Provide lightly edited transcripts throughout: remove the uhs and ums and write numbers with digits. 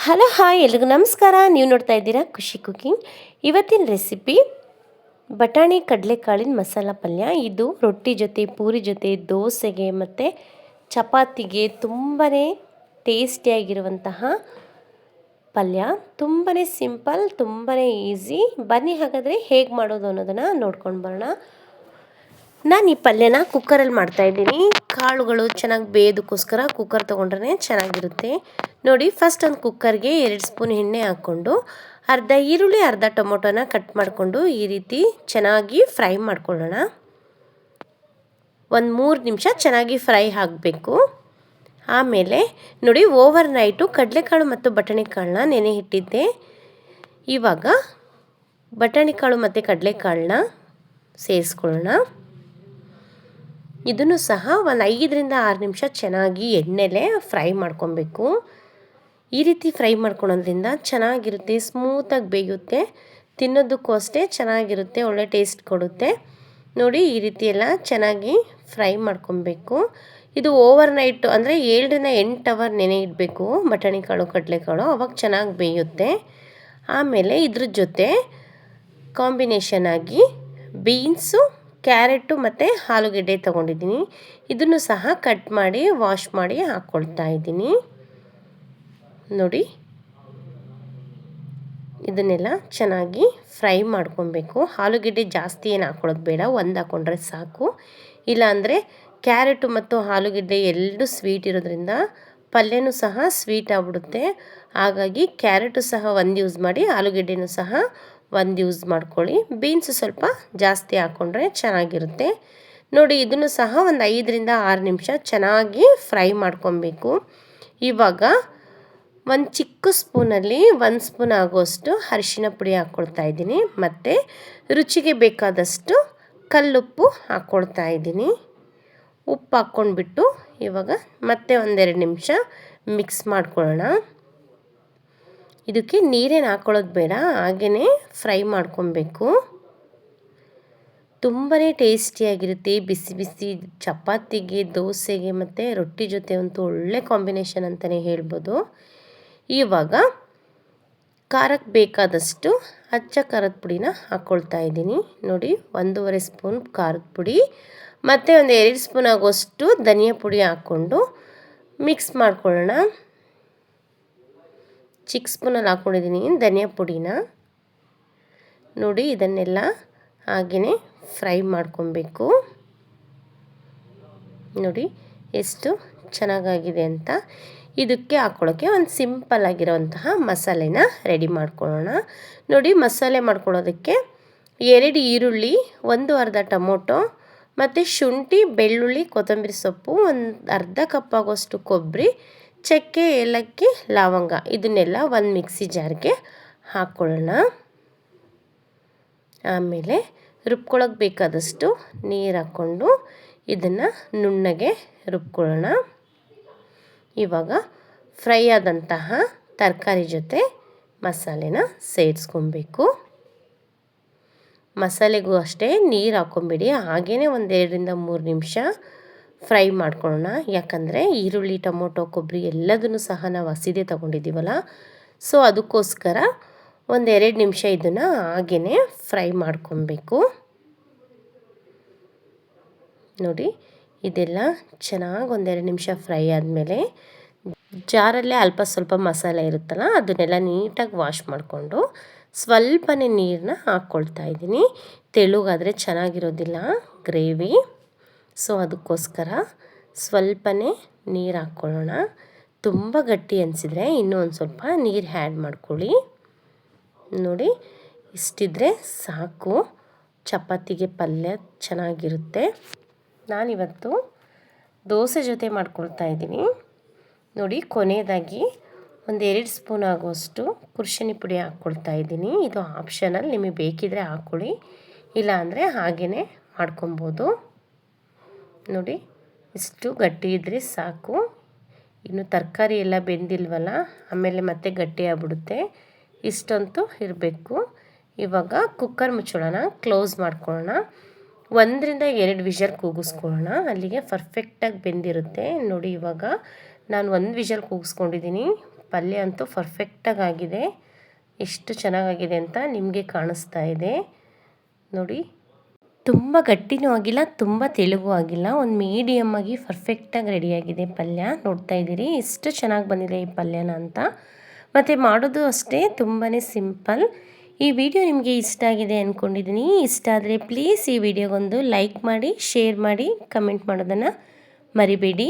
Hello hi ಎಲ್ರಿಗೂ ನಮಸ್ಕಾರ. ನೀವು ನೋಡ್ತಾ ಇದ್ದೀರಾ ಖುಷಿ ಕುಕಿಂಗ್. ಇವತ್ತಿನ ರೆಸಿಪಿ ಬಟಾಣಿ ಕಡಲೆಕಾಳಿನ ಮಸಾಲ ಪಲ್ಯ. ಇದು ರೊಟ್ಟಿ ಜೊತೆ, ಪೂರಿ ಜೊತೆ, ದೋಸೆಗೆ ಮತ್ತು ಚಪಾತಿಗೆ ತುಂಬಾ ಟೇಸ್ಟಿಯಾಗಿರುವಂತಹ ಪಲ್ಯ. ತುಂಬಾ ಸಿಂಪಲ್, ತುಂಬಾ ಈಸಿ. ಬನ್ನಿ ಹಾಗಾದರೆ ಹೇಗೆ ಮಾಡೋದು ಅನ್ನೋದನ್ನು ನೋಡ್ಕೊಂಡು ಬರೋಣ. ನಾನು ಈ ಪಲ್ಯನ ಕುಕ್ಕರಲ್ಲಿ ಮಾಡ್ತಾಯಿದ್ದೀನಿ. ಕಾಳುಗಳು ಚೆನ್ನಾಗಿ ಬೇಯೋದಕ್ಕೋಸ್ಕರ ಕುಕ್ಕರ್ ತೊಗೊಂಡ್ರೆ ಚೆನ್ನಾಗಿರುತ್ತೆ. ನೋಡಿ, ಫಸ್ಟ್ ಒಂದು ಕುಕ್ಕರ್ಗೆ 2 ಸ್ಪೂನ್ ಎಣ್ಣೆ ಹಾಕ್ಕೊಂಡು ಅರ್ಧ ಈರುಳ್ಳಿ, ಅರ್ಧ ಟೊಮೊಟೊನ ಕಟ್ ಮಾಡಿಕೊಂಡು ಈ ರೀತಿ ಚೆನ್ನಾಗಿ ಫ್ರೈ ಮಾಡ್ಕೊಳ್ಳೋಣ. ಒಂದು 3 ನಿಮಿಷ ಚೆನ್ನಾಗಿ ಫ್ರೈ ಆಗಬೇಕು. ಆಮೇಲೆ ನೋಡಿ, ಓವರ್ ನೈಟು ಕಡಲೆಕಾಳು ಮತ್ತು ಬಟಾಣಿ ಕಾಳನ್ನ ನೆನೆ ಇಟ್ಟಿದ್ದೆ. ಇವಾಗ ಬಟಾಣಿ ಕಾಳು ಮತ್ತು ಕಡಲೆಕಾಳನ್ನ ಸೇರಿಸ್ಕೊಳ್ಳೋಣ. ಇದನ್ನು ಸಹ ಒಂದು 5ರಿಂದ 6 ನಿಮಿಷ ಚೆನ್ನಾಗಿ ಎಣ್ಣೆಲೆ ಫ್ರೈ ಮಾಡ್ಕೊಬೇಕು. ಈ ರೀತಿ ಫ್ರೈ ಮಾಡ್ಕೊಳೋದ್ರಿಂದ ಚೆನ್ನಾಗಿರುತ್ತೆ, ಸ್ಮೂತಾಗಿ ಬೇಯುತ್ತೆ. ತಿನ್ನೋದಕ್ಕೂ ಅಷ್ಟೇ ಚೆನ್ನಾಗಿರುತ್ತೆ, ಒಳ್ಳೆ ಟೇಸ್ಟ್ ಕೊಡುತ್ತೆ. ನೋಡಿ, ಈ ರೀತಿ ಎಲ್ಲ ಚೆನ್ನಾಗಿ ಫ್ರೈ ಮಾಡ್ಕೊಬೇಕು. ಇದು ಓವರ್ ನೈಟು ಅಂದರೆ 7ರಿಂದ 8 ಅವರ್ ನೆನೆ ಇಡಬೇಕು ಬಟಾಣಿ ಕಾಳು ಕಡಲೆಕಾಳು, ಅವಾಗ ಚೆನ್ನಾಗಿ ಬೇಯುತ್ತೆ. ಆಮೇಲೆ ಇದ್ರ ಜೊತೆ ಕಾಂಬಿನೇಷನ್ ಆಗಿ ಬೀನ್ಸು, ಕ್ಯಾರೆಟು ಮತ್ತು ಆಲೂಗೆಡ್ಡೆ ತೊಗೊಂಡಿದ್ದೀನಿ. ಇದನ್ನು ಸಹ ಕಟ್ ಮಾಡಿ ವಾಶ್ ಮಾಡಿ ಹಾಕ್ಕೊಳ್ತಾ ಇದ್ದೀನಿ. ನೋಡಿ, ಇದನ್ನೆಲ್ಲ ಚೆನ್ನಾಗಿ ಫ್ರೈ ಮಾಡ್ಕೊಬೇಕು. ಆಲೂಗೆಡ್ಡೆ ಜಾಸ್ತಿ ಏನು ಹಾಕ್ಕೊಳ್ಳೋದು ಬೇಡ, ಒಂದು ಹಾಕ್ಕೊಂಡ್ರೆ ಸಾಕು. ಇಲ್ಲಾಂದರೆ ಕ್ಯಾರೆಟು ಮತ್ತು ಆಲೂಗೆಡ್ಡೆ ಎರಡು ಸ್ವೀಟ್ ಇರೋದ್ರಿಂದ ಪಲ್ಯನೂ ಸಹ ಸ್ವೀಟ್ ಆಗಿಬಿಡುತ್ತೆ. ಹಾಗಾಗಿ ಕ್ಯಾರೆಟು ಸಹ ಒಂದು ಯೂಸ್ ಮಾಡಿ, ಆಲೂಗೆಡ್ಡೆನೂ ಸಹ ಒಂದು ಯೂಸ್ ಮಾಡ್ಕೊಳ್ಳಿ. ಬೀನ್ಸು ಸ್ವಲ್ಪ ಜಾಸ್ತಿ ಹಾಕ್ಕೊಂಡ್ರೆ ಚೆನ್ನಾಗಿರುತ್ತೆ. ನೋಡಿ, ಇದನ್ನು ಸಹ ಒಂದು 5ರಿಂದ 6 ನಿಮಿಷ ಚೆನ್ನಾಗಿ ಫ್ರೈ ಮಾಡ್ಕೊಬೇಕು. ಇವಾಗ ಒಂದು ಚಿಕ್ಕ ಸ್ಪೂನಲ್ಲಿ 1 ಸ್ಪೂನ್ ಆಗೋಷ್ಟು ಅರಿಶಿನ ಪುಡಿ ಹಾಕ್ಕೊಳ್ತಾ ಇದ್ದೀನಿ. ಮತ್ತು ರುಚಿಗೆ ಬೇಕಾದಷ್ಟು ಕಲ್ಲುಪ್ಪು ಹಾಕ್ಕೊಳ್ತಾ ಇದ್ದೀನಿ. ಉಪ್ಪು ಹಾಕ್ಕೊಂಡ್ಬಿಟ್ಟು ಇವಾಗ ಮತ್ತೆ 1-2 ನಿಮಿಷ ಮಿಕ್ಸ್ ಮಾಡ್ಕೊಳ್ಳೋಣ. ಇದಕ್ಕೆ ನೀರೇನು ಹಾಕ್ಕೊಳ್ಳೋದು ಬೇಡ, ಹಾಗೇ ಫ್ರೈ ಮಾಡ್ಕೊಬೇಕು. ತುಂಬಾ ಟೇಸ್ಟಿಯಾಗಿರುತ್ತೆ. ಬಿಸಿ ಬಿಸಿ ಚಪಾತಿಗೆ, ದೋಸೆಗೆ ಮತ್ತು ರೊಟ್ಟಿ ಜೊತೆ ಅಂತೂ ಒಳ್ಳೆ ಕಾಂಬಿನೇಷನ್ ಅಂತಲೇ ಹೇಳ್ಬೋದು. ಇವಾಗ ಖಾರಕ್ಕೆ ಬೇಕಾದಷ್ಟು ಅಚ್ಚ ಖಾರದ ಪುಡಿನ ಹಾಕ್ಕೊಳ್ತಾ ಇದ್ದೀನಿ. ನೋಡಿ, 1.5 ಸ್ಪೂನ್ ಖಾರದ ಪುಡಿ ಮತ್ತು 2 ಸ್ಪೂನ್ ಆಗೋಷ್ಟು ಧನಿಯಾ ಪುಡಿ ಹಾಕ್ಕೊಂಡು ಮಿಕ್ಸ್ ಮಾಡ್ಕೊಳ್ಳೋಣ. ಚಿಕ್ಕ ಸ್ಪೂನಲ್ಲಿ ಹಾಕ್ಕೊಂಡಿದ್ದೀನಿ ಧನಿಯಾ ಪುಡಿನ. ನೋಡಿ, ಇದನ್ನೆಲ್ಲ ಹಾಗೆಯೇ ಫ್ರೈ ಮಾಡ್ಕೊಬೇಕು. ನೋಡಿ ಎಷ್ಟು ಚೆನ್ನಾಗಾಗಿದೆ ಅಂತ. ಇದಕ್ಕೆ ಹಾಕ್ಕೊಳ್ಳೋಕ್ಕೆ ಒಂದು ಸಿಂಪಲ್ ಆಗಿರೋವಂತಹ ಮಸಾಲೆನ ರೆಡಿ ಮಾಡ್ಕೊಳ್ಳೋಣ. ನೋಡಿ, ಮಸಾಲೆ ಮಾಡ್ಕೊಳ್ಳೋದಕ್ಕೆ 2 ಈರುಳ್ಳಿ, 1 ಅರ್ಧ ಟೊಮೊಟೊ ಮತ್ತು ಶುಂಠಿ, ಬೆಳ್ಳುಳ್ಳಿ, ಕೊತ್ತಂಬರಿ ಸೊಪ್ಪು, ಒಂದು ಅರ್ಧ ಕಪ್ ಆಗೋಷ್ಟು ಕೊಬ್ಬರಿ, ಚಕ್ಕೆ, ಏಲಕ್ಕಿ, ಲವಂಗ, ಇದನ್ನೆಲ್ಲ ಒಂದು ಮಿಕ್ಸಿ ಜಾರ್ಗೆ ಹಾಕ್ಕೊಳ್ಳೋಣ. ಆಮೇಲೆ ರುಬ್ಕೊಳ್ಳೋಕೆ ಬೇಕಾದಷ್ಟು ನೀರು ಹಾಕ್ಕೊಂಡು ಇದನ್ನು ನುಣ್ಣಗೆ ರುಬ್ಕೊಳ್ಳೋಣ. ಇವಾಗ ಫ್ರೈ ಆದಂತಹ ತರಕಾರಿ ಜೊತೆ ಮಸಾಲೆನ ಸೇರಿಸ್ಕೊಬೇಕು. ಮಸಾಲೆಗೂ ಅಷ್ಟೇ ನೀರು ಹಾಕ್ಕೊಂಬಿಡಿ, ಹಾಗೇ 1-2ರಿಂದ 3 ನಿಮಿಷ ಫ್ರೈ ಮಾಡ್ಕೊಳ್ಳೋಣ. ಯಾಕಂದರೆ ಈರುಳ್ಳಿ, ಟೊಮೊಟೊ, ಕೊಬ್ಬರಿ ಎಲ್ಲದನ್ನು ಸಹ ನಾವು ಹಸಿದೇ ತೊಗೊಂಡಿದ್ದೀವಲ್ಲ, ಸೊ ಅದಕ್ಕೋಸ್ಕರ 1-2 ನಿಮಿಷ ಇದನ್ನು ಹಾಗೇ ಫ್ರೈ ಮಾಡ್ಕೊಬೇಕು. ನೋಡಿ, ಇದೆಲ್ಲ ಚೆನ್ನಾಗಿ 1-2 ನಿಮಿಷ ಫ್ರೈ ಆದಮೇಲೆ ಜಾರಲ್ಲೇ ಅಲ್ಪ ಸ್ವಲ್ಪ ಮಸಾಲೆ ಇರುತ್ತಲ್ಲ, ಅದನ್ನೆಲ್ಲ ನೀಟಾಗಿ ವಾಶ್ ಮಾಡಿಕೊಂಡು ಸ್ವಲ್ಪನೇ ನೀರನ್ನ ಹಾಕ್ಕೊಳ್ತಾ ಇದ್ದೀನಿ. ತೆಳುಗಾದರೆ ಚೆನ್ನಾಗಿರೋದಿಲ್ಲ ಗ್ರೇವಿ, ಸೊ ಅದಕ್ಕೋಸ್ಕರ ಸ್ವಲ್ಪನೇ ನೀರು ಹಾಕ್ಕೊಳ್ಳೋಣ. ತುಂಬ ಗಟ್ಟಿ ಅನಿಸಿದರೆ ಇನ್ನೂ ಒಂದು ಸ್ವಲ್ಪ ನೀರು ಆ್ಯಡ್ ಮಾಡ್ಕೊಳ್ಳಿ. ನೋಡಿ, ಇಷ್ಟಿದ್ರೆ ಸಾಕು. ಚಪಾತಿಗೆ ಪಲ್ಯ ಚೆನ್ನಾಗಿರುತ್ತೆ. ನಾನಿವತ್ತು ದೋಸೆ ಜೊತೆ ಮಾಡ್ಕೊಳ್ತಾ ಇದ್ದೀನಿ. ನೋಡಿ, ಕೊನೆಯದಾಗಿ 1-2 ಸ್ಪೂನ್ ಆಗುವಷ್ಟು ಕುರ್ಷನಿ ಪುಡಿ ಹಾಕ್ಕೊಳ್ತಾ ಇದ್ದೀನಿ. ಇದು ಆಪ್ಷನಲ್, ನಿಮಗೆ ಬೇಕಿದ್ರೆ ಹಾಕ್ಕೊಳ್ಳಿ, ಇಲ್ಲಾಂದರೆ ಹಾಗೇ ಮಾಡ್ಕೊಬೋದು. ನೋಡಿ, ಇಷ್ಟು ಗಟ್ಟಿ ಇದ್ದರೆ ಸಾಕು. ಇನ್ನು ತರಕಾರಿ ಎಲ್ಲ ಬೆಂದಿಲ್ವಲ್ಲ, ಆಮೇಲೆ ಮತ್ತೆ ಗಟ್ಟಿ ಆಗಿಬಿಡುತ್ತೆ. ಇಷ್ಟಂತೂ ಇರಬೇಕು. ಇವಾಗ ಕುಕ್ಕರ್ ಮುಚ್ಚೋಣ, ಕ್ಲೋಸ್ ಮಾಡ್ಕೊಳ್ಳೋಣ. 1-2 ವಿಷಲ್ ಕೂಗಿಸ್ಕೊಳ್ಳೋಣ, ಅಲ್ಲಿಗೆ ಪರ್ಫೆಕ್ಟಾಗಿ ಬೆಂದಿರುತ್ತೆ. ನೋಡಿ, ಇವಾಗ ನಾನು 1 ವಿಷಲ್ ಕೂಗಿಸ್ಕೊಂಡಿದ್ದೀನಿ. ಪಲ್ಯ ಅಂತೂ ಪರ್ಫೆಕ್ಟಾಗಿ ಆಗಿದೆ. ಎಷ್ಟು ಚೆನ್ನಾಗಾಗಿದೆ ಅಂತ ನಿಮಗೆ ಕಾಣಿಸ್ತಾ ಇದೆ ನೋಡಿ. ತುಂಬ ಗಟ್ಟಿನೂ ಆಗಿಲ್ಲ, ತುಂಬ ತೆಳುಗೂ ಆಗಿಲ್ಲ, ಒಂದು ಮೀಡಿಯಮ್ ಆಗಿ ಪರ್ಫೆಕ್ಟಾಗಿ ರೆಡಿಯಾಗಿದೆ ಪಲ್ಯ. ನೋಡ್ತಾ ಇದ್ದೀರಿ ಎಷ್ಟು ಚೆನ್ನಾಗಿ ಬಂದಿದೆ ಈ ಪಲ್ಯನ ಅಂತ. ಮತ್ತು ಮಾಡೋದು ಅಷ್ಟೇ ತುಂಬಾ ಸಿಂಪಲ್. ಈ ವಿಡಿಯೋ ನಿಮಗೆ ಇಷ್ಟ ಆಗಿದೆ ಅಂದ್ಕೊಂಡಿದ್ದೀನಿ. ಇಷ್ಟ ಆದರೆ ಪ್ಲೀಸ್ ಈ ವಿಡಿಯೋಗೊಂದು ಲೈಕ್ ಮಾಡಿ, ಶೇರ್ ಮಾಡಿ, ಕಮೆಂಟ್ ಮಾಡೋದನ್ನು ಮರಿಬೇಡಿ.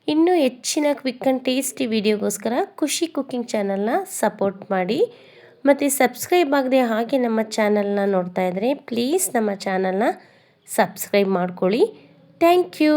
ಇನ್ನೂ ಹೆಚ್ಚಿನ ಕ್ವಿಕ್ ಆ್ಯಂಡ್ ಟೇಸ್ಟಿ ವಿಡಿಯೋಗೋಸ್ಕರ ಖುಷಿ ಕುಕ್ಕಿಂಗ್ ಚಾನಲ್ನ ಸಪೋರ್ಟ್ ಮಾಡಿ. ಮತ್ತು ಸಬ್ಸ್ಕ್ರೈಬ್ ಆಗದೆ ಹಾಗೆ ನಮ್ಮ ಚಾನಲ್ನ ನೋಡ್ತಾ ಇದ್ದರೆ ಪ್ಲೀಸ್ ನಮ್ಮ ಚಾನಲ್ನ ಸಬ್ಸ್ಕ್ರೈಬ್ ಮಾಡ್ಕೊಳ್ಳಿ. Thank you.